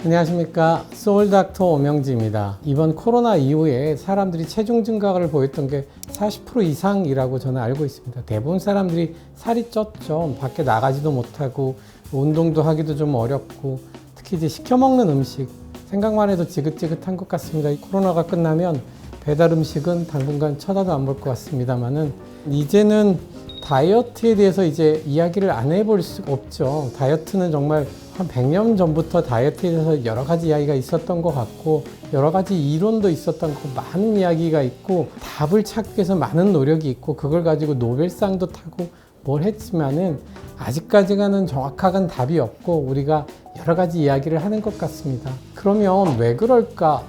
안녕하십니까. 소울닥터 오명지입니다. 이번 코로나 이후에 사람들이 체중 증가를 보였던 게 40% 이상이라고 저는 알고 있습니다. 대부분 사람들이 살이 쪘죠. 밖에 나가지도 못하고 운동도 하기도 좀 어렵고 특히 이제 시켜먹는 음식 생각만 해도 지긋지긋한 것 같습니다. 코로나가 끝나면 배달 음식은 당분간 쳐다도 안 볼 것 같습니다만은 이제는 다이어트에 대해서 이제 이야기를 안 해볼 수가 없죠. 다이어트는 정말 한 100년 전부터 다이어트에 대해서 여러 가지 이야기가 있었던 것 같고 여러 가지 이론도 있었던 것 같고 많은 이야기가 있고 답을 찾기 위해서 많은 노력이 있고 그걸 가지고 노벨상도 타고 뭘 했지만은 아직까지는 정확한 답이 없고 우리가 여러 가지 이야기를 하는 것 같습니다. 그러면 왜 그럴까?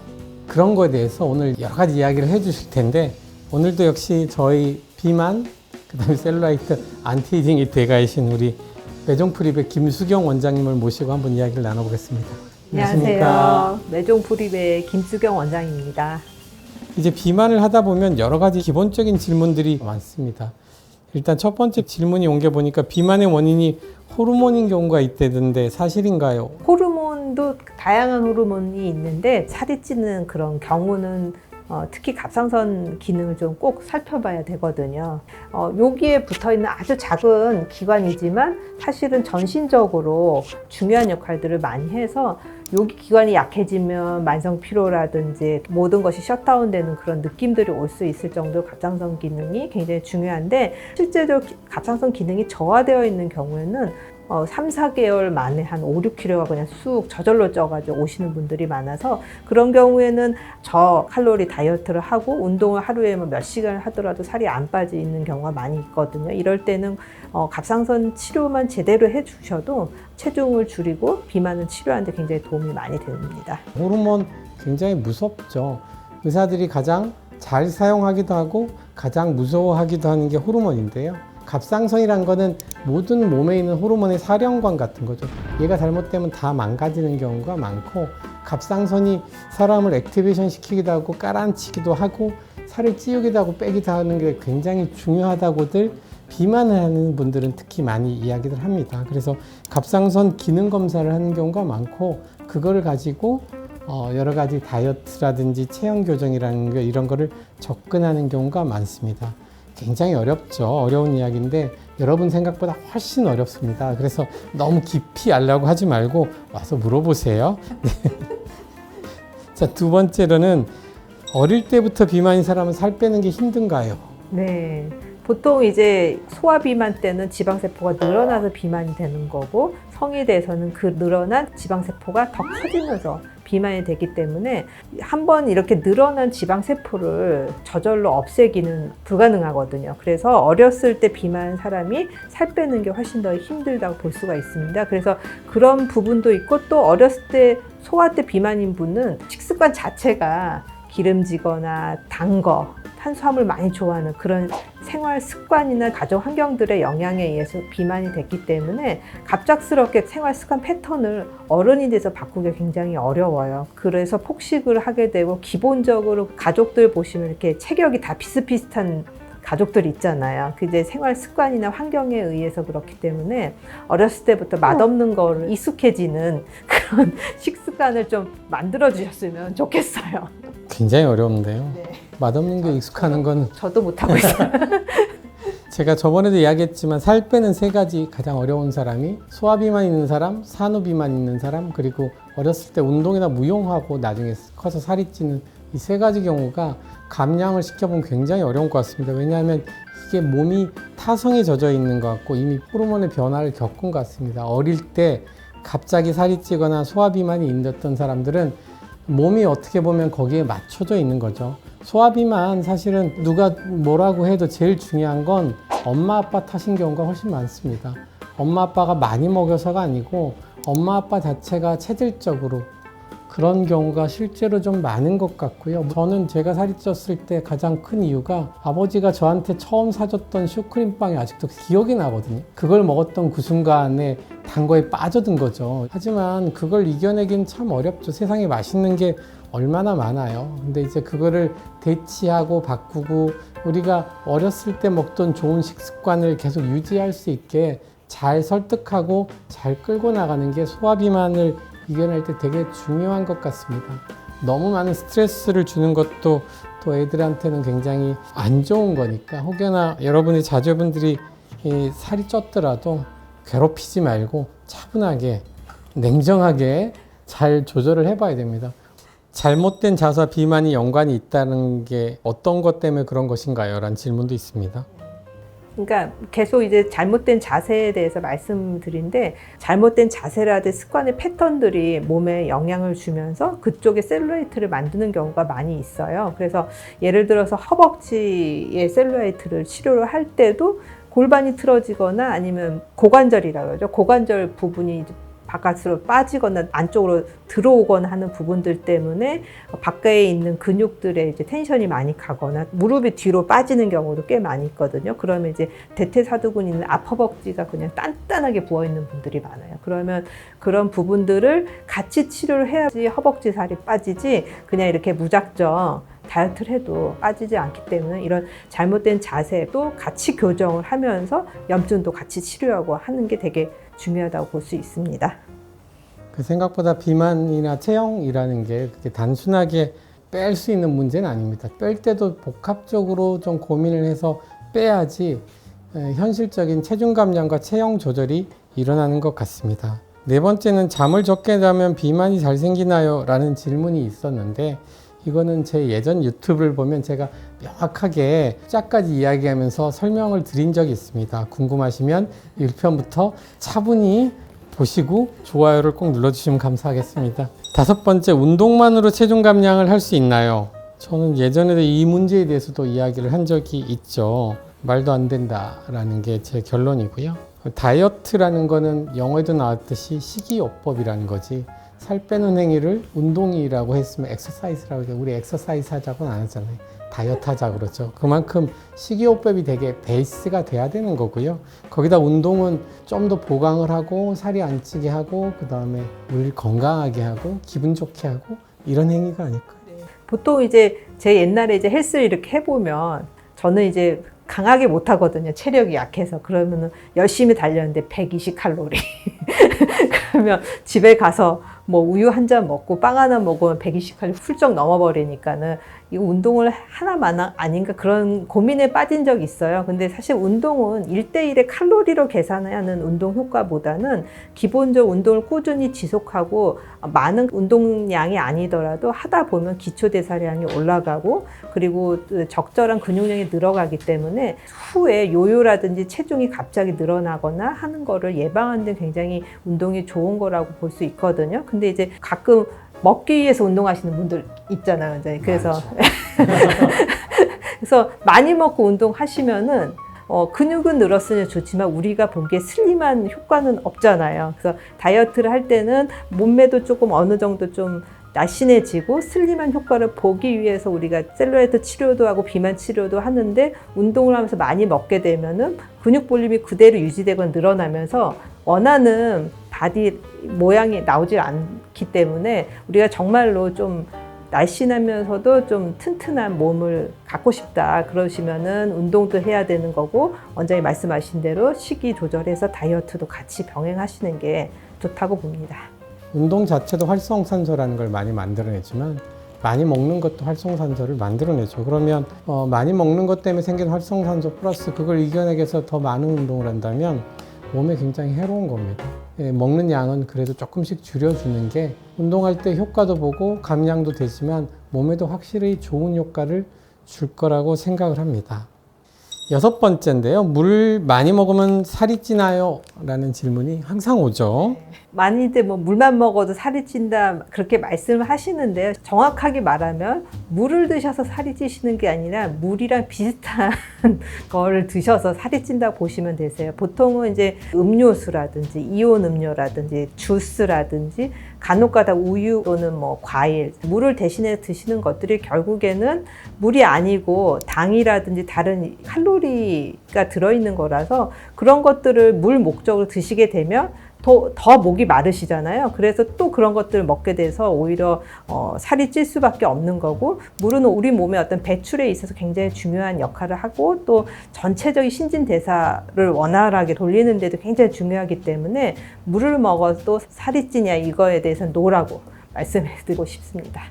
그런 거에 대해서 오늘 여러 가지 이야기를 해 주실 텐데 오늘도 역시 저희 비만 그다음에 셀룰라이트 안티에이징이 돼가신 우리 매종프리베 김수경 원장님을 모시고 한번 이야기를 나눠보겠습니다. 안녕하세요. 매종프리베 김수경 원장입니다. 이제 비만을 하다 보면 여러 가지 기본적인 질문들이 많습니다. 일단 첫 번째 질문이 온 게 보니까 비만의 원인이 호르몬인 경우가 있다던데 사실인가요? 호르몬도 다양한 호르몬이 있는데 살이 찌는 그런 경우는 특히 갑상선 기능을 좀 꼭 살펴봐야 되거든요. 여기에 붙어있는 아주 작은 기관이지만 사실은 전신적으로 중요한 역할들을 많이 해서 여기 기관이 약해지면 만성 피로라든지 모든 것이 셧다운되는 그런 느낌들이 올 수 있을 정도로 갑상선 기능이 굉장히 중요한데 실제로 갑상선 기능이 저하되어 있는 경우에는 3, 4개월 만에 한 5, 6kg가 그냥 쑥 저절로 쪄가지고 오시는 분들이 많아서 그런 경우에는 저칼로리 다이어트를 하고 운동을 하루에 몇 시간을 하더라도 살이 안 빠지는 경우가 많이 있거든요. 이럴 때는 갑상선 치료만 제대로 해주셔도 체중을 줄이고 비만을 치료하는 데 굉장히 도움이 많이 됩니다. 호르몬 굉장히 무섭죠. 의사들이 가장 잘 사용하기도 하고 가장 무서워하기도 하는 게 호르몬인데요. 갑상선이란 거는 모든 몸에 있는 호르몬의 사령관 같은 거죠. 얘가 잘못되면 다 망가지는 경우가 많고 갑상선이 사람을 액티베이션 시키기도 하고 깔아앉히기도 하고 살을 찌우기도 하고 빼기도 하는 게 굉장히 중요하다고들 비만을 하는 분들은 특히 많이 이야기를 합니다. 그래서 갑상선 기능 검사를 하는 경우가 많고 그거를 가지고 여러 가지 다이어트라든지 체형 교정이라는 거 이런 거를 접근하는 경우가 많습니다. 굉장히 어렵죠. 어려운 이야기인데 여러분 생각보다 훨씬 어렵습니다. 그래서 너무 깊이 알려고 하지 말고 와서 물어보세요. 네. 자, 두 번째로는 어릴 때부터 비만인 사람은 살 빼는 게 힘든가요? 네. 보통 이제 소아 비만 때는 지방세포가 늘어나서 비만이 되는 거고 성이 돼서는 그 늘어난 지방세포가 더 커지면서 비만이 되기 때문에 한번 이렇게 늘어난 지방세포를 저절로 없애기는 불가능하거든요. 그래서 어렸을 때 비만한 사람이 살 빼는 게 훨씬 더 힘들다고 볼 수가 있습니다. 그래서 그런 부분도 있고 또 어렸을 때 소아 때 비만인 분은 식습관 자체가 기름지거나 단 거, 탄수화물 많이 좋아하는 그런 생활 습관이나 가정 환경들의 영향에 의해서 비만이 됐기 때문에 갑작스럽게 생활 습관 패턴을 어른이 돼서 바꾸기가 굉장히 어려워요. 그래서 폭식을 하게 되고 기본적으로 가족들 보시면 이렇게 체격이 다 비슷비슷한 가족들 있잖아요. 그게 생활 습관이나 환경에 의해서 그렇기 때문에 어렸을 때부터 맛없는 거를 익숙해지는 그런 식습관을 좀 만들어 주셨으면 좋겠어요. 굉장히 어려운데요. 네. 맛없는 게 익숙하는 건 저도 못하고 있어요. 제가 저번에도 이야기했지만 살 빼는 세 가지 가장 어려운 사람이 소아비만 있는 사람, 산후비만 있는 사람, 그리고 어렸을 때 운동이나 무용하고 나중에 커서 살이 찌는 이 세 가지 경우가 감량을 시켜보면 굉장히 어려운 것 같습니다. 왜냐하면 이게 몸이 타성에 젖어 있는 것 같고 이미 호르몬의 변화를 겪은 것 같습니다. 어릴 때 갑자기 살이 찌거나 소아비만이 있었던 사람들은 몸이 어떻게 보면 거기에 맞춰져 있는 거죠. 소아비만 사실은 누가 뭐라고 해도 제일 중요한 건 엄마 아빠 탓인 경우가 훨씬 많습니다. 엄마 아빠가 많이 먹여서가 아니고 엄마 아빠 자체가 체질적으로 그런 경우가 실제로 좀 많은 것 같고요. 저는 제가 살이 쪘을 때 가장 큰 이유가 아버지가 저한테 처음 사줬던 슈크림빵이 아직도 기억이 나거든요. 그걸 먹었던 그 순간에 단 거에 빠져든 거죠. 하지만 그걸 이겨내긴 참 어렵죠. 세상에 맛있는 게 얼마나 많아요. 근데 이제 그거를 대치하고 바꾸고 우리가 어렸을 때 먹던 좋은 식습관을 계속 유지할 수 있게 잘 설득하고 잘 끌고 나가는 게 소아비만을 이겨낼 때 되게 중요한 것 같습니다. 너무 많은 스트레스를 주는 것도 또 애들한테는 굉장히 안 좋은 거니까 혹여나 여러분이 자녀분들이 살이 쪘더라도 괴롭히지 말고 차분하게 냉정하게 잘 조절을 해봐야 됩니다. 잘못된 자세와 비만이 연관이 있다는 게 어떤 것 때문에 그런 것인가요? 라는 질문도 있습니다. 그러니까 계속 이제 잘못된 자세에 대해서 말씀드린데, 잘못된 자세라든지 습관의 패턴들이 몸에 영향을 주면서 그쪽에 셀룰라이트를 만드는 경우가 많이 있어요. 그래서 예를 들어서 허벅지의 셀룰라이트를 치료를 할 때도 골반이 틀어지거나 아니면 고관절이라고 그러죠. 고관절 부분이 이제 바깥으로 빠지거나 안쪽으로 들어오거나 하는 부분들 때문에 밖에 있는 근육들에 이제 텐션이 많이 가거나 무릎이 뒤로 빠지는 경우도 꽤 많이 있거든요. 그러면 이제 대퇴사두근이 있는 앞허벅지가 그냥 단단하게 부어 있는 분들이 많아요. 그러면 그런 부분들을 같이 치료를 해야지 허벅지 살이 빠지지, 그냥 이렇게 무작정 다이어트를 해도 빠지지 않기 때문에 이런 잘못된 자세도 같이 교정을 하면서 염증도 같이 치료하고 하는 게 되게 중요하다고 볼 수 있습니다. 생각보다 비만이나 체형이라는 게 그렇게 단순하게 뺄 수 있는 문제는 아닙니다. 뺄 때도 복합적으로 좀 고민을 해서 빼야지 현실적인 체중 감량과 체형 조절이 일어나는 것 같습니다. 네 번째는 잠을 적게 자면 비만이 잘 생기나요? 라는 질문이 있었는데, 이거는 제 예전 유튜브를 보면 제가 명확하게 숫자까지 이야기하면서 설명을 드린 적이 있습니다. 궁금하시면 1편부터 차분히 보시고 좋아요를 꼭 눌러주시면 감사하겠습니다. 다섯 번째, 운동만으로 체중 감량을 할 수 있나요? 저는 예전에도 이 문제에 대해서도 이야기를 한 적이 있죠. 말도 안 된다라는 게 제 결론이고요. 다이어트라는 거는 영어에도 나왔듯이 식이요법이라는 거지, 살 빼는 행위를 운동이라고 했으면 엑서사이즈라고 해서 우리 엑서사이즈 하자고는 안 하잖아요. 다이어트 하자 그러죠. 그만큼 식이요법이 되게 베이스가 돼야 되는 거고요. 거기다 운동은 좀 더 보강을 하고 살이 안 찌게 하고 그 다음에 우리를 건강하게 하고 기분 좋게 하고 이런 행위가 아닐까요? 보통 이제 제 옛날에 이제 헬스를 이렇게 해보면 저는 이제 강하게 못 하거든요. 체력이 약해서. 그러면은 열심히 달렸는데 120칼로리. 그러면 집에 가서 뭐 우유 한 잔 먹고 빵 하나 먹으면 120칼로리 훌쩍 넘어버리니까는 이거 운동을 하나만 아닌가 그런 고민에 빠진 적이 있어요. 근데 사실 운동은 1대1의 칼로리로 계산하는 운동 효과보다는 기본적 운동을 꾸준히 지속하고 많은 운동량이 아니더라도 하다 보면 기초대사량이 올라가고 그리고 적절한 근육량이 늘어가기 때문에 후에 요요라든지 체중이 갑자기 늘어나거나 하는 거를 예방하는 데 굉장히 운동이 좋은 거라고 볼 수 있거든요. 근데 이제 가끔 먹기 위해서 운동하시는 분들 있잖아요. 이제 그래서 그래서 많이 먹고 운동하시면은 근육은 늘었으니 좋지만 우리가 보기에 슬림한 효과는 없잖아요. 그래서 다이어트를 할 때는 몸매도 조금 어느 정도 좀 날씬해지고 슬림한 효과를 보기 위해서 우리가 셀룰라이트 치료도 하고 비만 치료도 하는데, 운동을 하면서 많이 먹게 되면은 근육 볼륨이 그대로 유지되고 늘어나면서 원하는 바디 모양이 나오지 않기 때문에 우리가 정말로 좀 날씬하면서도 좀 튼튼한 몸을 갖고 싶다 그러시면은 운동도 해야 되는 거고, 원장님 말씀하신 대로 식이 조절해서 다이어트도 같이 병행하시는 게 좋다고 봅니다. 운동 자체도 활성산소라는 걸 많이 만들어내지만 많이 먹는 것도 활성산소를 만들어내죠. 그러면 많이 먹는 것 때문에 생긴 활성산소 플러스 그걸 이겨내기 위해서 더 많은 운동을 한다면 몸에 굉장히 해로운 겁니다. 먹는 양은 그래도 조금씩 줄여주는 게 운동할 때 효과도 보고 감량도 되지만 몸에도 확실히 좋은 효과를 줄 거라고 생각을 합니다. 여섯 번째인데요. 물 많이 먹으면 살이 찌나요? 라는 질문이 항상 오죠. 많이들 뭐 물만 먹어도 살이 찐다 그렇게 말씀을 하시는데요. 정확하게 말하면 물을 드셔서 살이 찌시는 게 아니라 물이랑 비슷한 거를 드셔서 살이 찐다고 보시면 되세요. 보통은 이제 음료수라든지 이온 음료라든지 주스라든지 간혹가다 우유 또는 뭐 과일, 물을 대신에 드시는 것들이 결국에는 물이 아니고 당이라든지 다른 칼로리가 들어있는 거라서 그런 것들을 물 목적으로 드시게 되면 더 목이 마르시잖아요. 그래서 또 그런 것들을 먹게 돼서 오히려 살이 찔 수밖에 없는 거고, 물은 우리 몸의 어떤 배출에 있어서 굉장히 중요한 역할을 하고 또 전체적인 신진대사를 원활하게 돌리는 데도 굉장히 중요하기 때문에 물을 먹어도 살이 찌냐 이거에 대해서는 노라고 말씀해 드리고 싶습니다.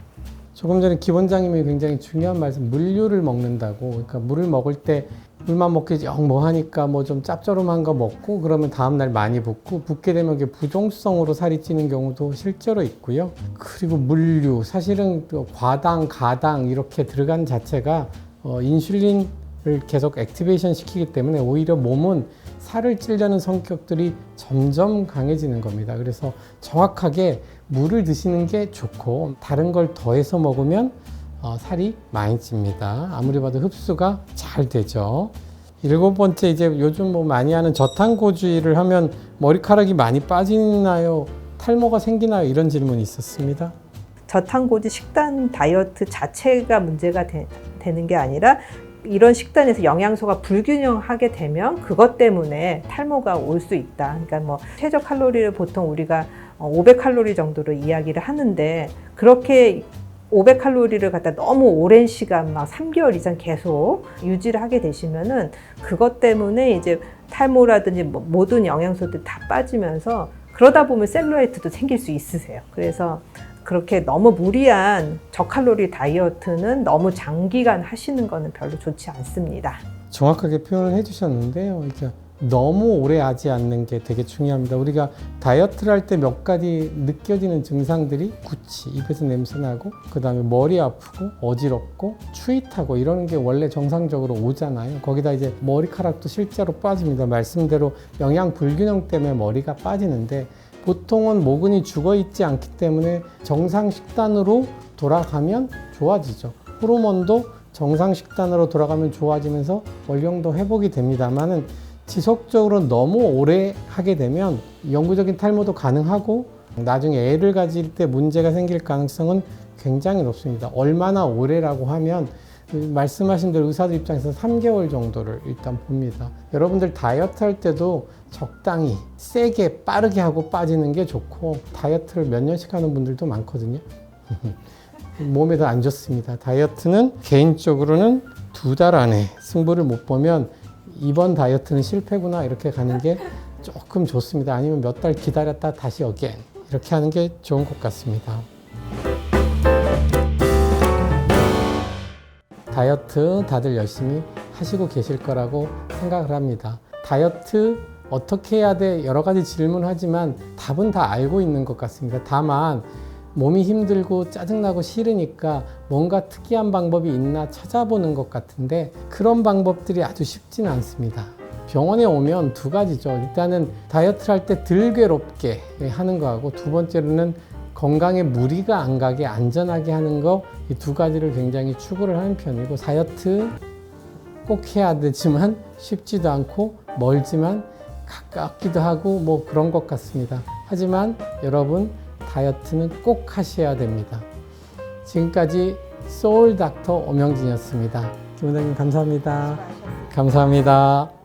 조금 전에 김 원장님이 굉장히 중요한 말씀, 물류를 먹는다고. 그러니까 물을 먹을 때 물만 먹기 영 뭐 하니까 뭐 좀 짭조름한 거 먹고 그러면 다음날 많이 붓고, 붓게 되면 이게 부종성으로 살이 찌는 경우도 실제로 있고요. 그리고 물류, 사실은 과당, 가당 이렇게 들어간 자체가 인슐린을 계속 액티베이션 시키기 때문에 오히려 몸은 살을 찌려는 성격들이 점점 강해지는 겁니다. 그래서 정확하게 물을 드시는 게 좋고, 다른 걸 더해서 먹으면 살이 많이 찝니다. 아무리 봐도 흡수가 잘 되죠. 7번째, 이제 요즘 뭐 많이 하는 저탄고주의를 하면 머리카락이 많이 빠지나요? 탈모가 생기나요? 이런 질문이 있었습니다. 저탄고지 식단 다이어트 자체가 문제가 되는 게 아니라 이런 식단에서 영양소가 불균형하게 되면 그것 때문에 탈모가 올 수 있다. 그러니까 뭐 최저 칼로리를 보통 우리가 500칼로리 정도로 이야기를 하는데, 그렇게 500칼로리를 갖다 너무 오랜 시간 막 3개월 이상 계속 유지를 하게 되시면은 그것 때문에 이제 탈모라든지 모든 영양소들이 다 빠지면서 그러다 보면 셀룰라이트도 생길 수 있으세요. 그래서 그렇게 너무 무리한 저칼로리 다이어트는 너무 장기간 하시는 거는 별로 좋지 않습니다. 정확하게 표현을 해주셨는데요. 그러니까 너무 오래 하지 않는 게 되게 중요합니다. 우리가 다이어트를 할 때 몇 가지 느껴지는 증상들이 구취, 입에서 냄새 나고, 그 다음에 머리 아프고 어지럽고 추위타고 이러는 게 원래 정상적으로 오잖아요. 거기다 이제 머리카락도 실제로 빠집니다. 말씀대로 영양 불균형 때문에 머리가 빠지는데, 보통은 모근이 죽어 있지 않기 때문에 정상 식단으로 돌아가면 좋아지죠. 호르몬도 정상 식단으로 돌아가면 좋아지면서 원령도 회복이 됩니다만은, 지속적으로 너무 오래 하게 되면 영구적인 탈모도 가능하고 나중에 애를 가질 때 문제가 생길 가능성은 굉장히 높습니다. 얼마나 오래라고 하면 말씀하신 대로 의사들 입장에서 3개월 정도를 일단 봅니다. 여러분들 다이어트 할 때도 적당히 세게 빠르게 하고 빠지는 게 좋고, 다이어트를 몇 년씩 하는 분들도 많거든요. 몸에도 안 좋습니다. 다이어트는 개인적으로는 2달 안에 승부를 못 보면 이번 다이어트는 실패구나 이렇게 가는 게 조금 좋습니다. 아니면 몇 달 기다렸다 다시 어게인 이렇게 하는 게 좋은 것 같습니다. 다이어트 다들 열심히 하시고 계실 거라고 생각을 합니다. 다이어트 어떻게 해야 돼? 여러 가지 질문하지만 답은 다 알고 있는 것 같습니다. 다만 몸이 힘들고 짜증나고 싫으니까 뭔가 특이한 방법이 있나 찾아보는 것 같은데, 그런 방법들이 아주 쉽지는 않습니다. 병원에 오면 2가지죠. 일단은 다이어트를 할 때 덜 괴롭게 하는 거하고, 2번째로는 건강에 무리가 안 가게 안전하게 하는 거, 이 2가지를 굉장히 추구를 하는 편이고, 다이어트 꼭 해야 되지만 쉽지도 않고 멀지만 가깝기도 하고 뭐 그런 것 같습니다. 하지만 여러분, 다이어트는 꼭 하셔야 됩니다. 지금까지 소울 닥터 오명진이었습니다. 김 원장님 감사합니다. 감사합니다.